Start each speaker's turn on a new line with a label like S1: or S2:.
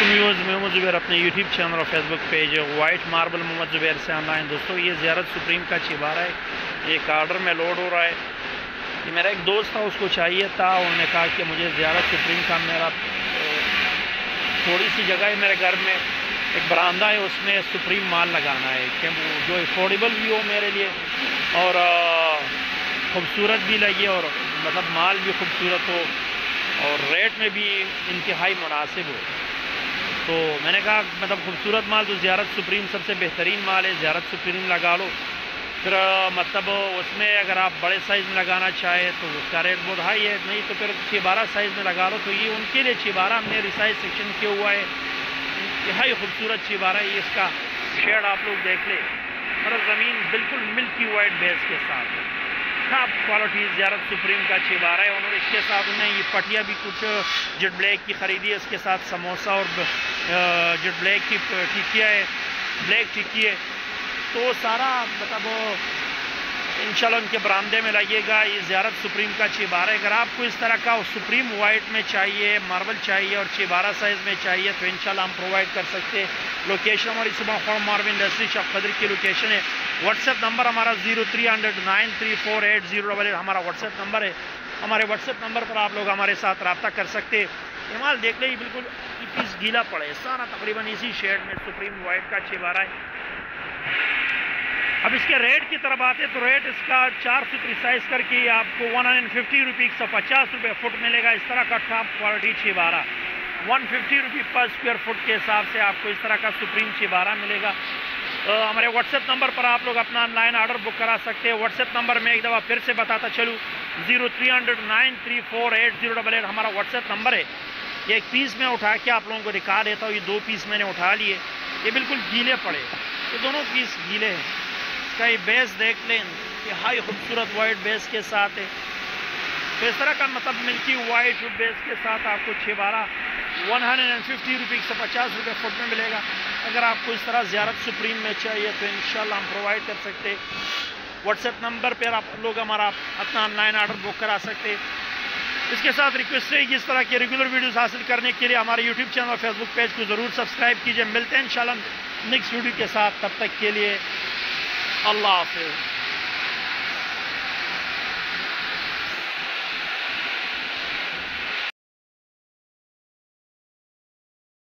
S1: علیکم ویورز، میں محمد زبیر اپنے یوٹیوب چینل اور فیس بک پیج وائٹ ماربل محمد زبیر سے آن لائن۔ دوستوں یہ زیارت سپریم کا چیبارہ ہے، یہ ایک آرڈر میں لوڈ ہو رہا ہے۔ یہ میرا ایک دوست تھا، اس کو چاہیے تھا، انہوں نے کہا کہ مجھے زیارت سپریم کا میرا تھوڑی سی جگہ ہے میرے گھر میں، ایک برآمدہ ہے، اس میں سپریم مال لگانا ہے کہ جو افورڈیبل بھی ہو میرے لیے اور خوبصورت بھی لگے اور مطلب مال بھی خوبصورت ہو اور ریٹ میں بھی انتہائی مناسب ہو۔ تو میں نے کہا مطلب خوبصورت مال تو زیارت سپریم سب سے بہترین مال ہے، زیارت سپریم لگا لو۔ پھر مطلب اس میں اگر آپ بڑے سائز میں لگانا چاہے تو اس کا ریٹ بہت ہائی ہے، نہیں تو پھر 6-12 سائز میں لگا لو۔ تو یہ ان کے لیے 6-12 ہم نے ریسائز سیکشن کیا ہوا ہے، انتہائی خوبصورت 6-12 ہے۔ یہ اس کا شیڈ آپ لوگ دیکھ لیں، اور زمین بالکل ملکی وائٹ بیس کے ساتھ ٹاپ کوالٹی زیارت سپریم کا 6-12 ہے۔ انہوں نے اس کے ساتھ انہیں یہ پٹیا بھی کچھ جٹ بلیک کی خریدی ہے، اس کے ساتھ سموسہ اور جٹ بلیک کی ٹکیا ہے، بلیک ٹکی ہے۔ تو سارا مطلب انشاءاللہ ان کے برآمدے میں لگے گا۔ یہ زیارت سپریم کا 6-12 ہے۔ اگر آپ کو اس طرح کا سپریم وائٹ میں چاہیے، ماربل چاہیے اور 6-12 سائز میں چاہیے تو انشاءاللہ ہم پرووائڈ کر سکتے ہیں۔ لوکیشن ہماری صبح خورم ماربل انڈسٹری شاہ قدر کی لوکیشن ہے۔ واٹس ایپ نمبر ہمارا 0300934808 ہمارا واٹس ایپ نمبر ہے۔ ہمارے واٹس ایپ نمبر پر آپ لوگ ہمارے ساتھ رابطہ کر سکتے ہیں۔ یہ مال دیکھ لیں، یہ بالکل پیس گیلا پڑے، سارا تقریباً اسی شیڈ میں سپریم وائٹ کا 6-12 ہے۔ اب اس کے ریٹ کی طرف آتے تو ریٹ اس کا 4 فٹ ریسائز کر کے آپ کو 150 روپے 150 روپے فٹ ملے گا۔ اس طرح کا ٹاپ کوالٹی 6-12 150 روپے پر اسکوائر فٹ کے حساب سے آپ کو اس طرح کا سپریم 6-12 ملے گا۔ ہمارے واٹس ایپ نمبر پر آپ لوگ اپنا آن لائن آرڈر بک کرا سکتے ہیں۔ واٹس ایپ نمبر میں ایک دفعہ پھر سے بتاتا چلوں، 0300934808 ہمارا واٹس ایپ نمبر ہے۔ یہ ایک پیس میں اٹھا کے آپ لوگوں کو دکھا دیتا ہوں، یہ 2 پیس میں نے اٹھا لیے، یہ بالکل گیلے پڑے، یہ دونوں پیس گیلے ہیں۔ اس کا یہ بیس دیکھ لیں، یہ ہائی خوبصورت وائٹ بیس کے ساتھ ہے۔ تو اس طرح کا مطلب ملکی وائٹ بیس کے ساتھ آپ کو 6-12 150 روپے 150 روپے فٹ میں ملے گا۔ اگر آپ کو اس طرح زیارت سپریم میں چاہیے تو انشاءاللہ ہم پرووائڈ کر سکتے ہیں۔ واٹس ایپ نمبر پر آپ لوگ ہمارا اپنا آن لائن آرڈر بک کرا سکتے ہیں۔ اس کے ساتھ ریکویسٹ ہے کہ اس طرح کے ریگولر ویڈیوز حاصل کرنے کے لیے ہمارے یوٹیوب چینل اور فیس بک پیج کو ضرور سبسکرائب کیجئے۔ ملتے ہیں انشاءاللہ نیکسٹ ویڈیو کے ساتھ، تب تک کے لیے اللہ حافظ۔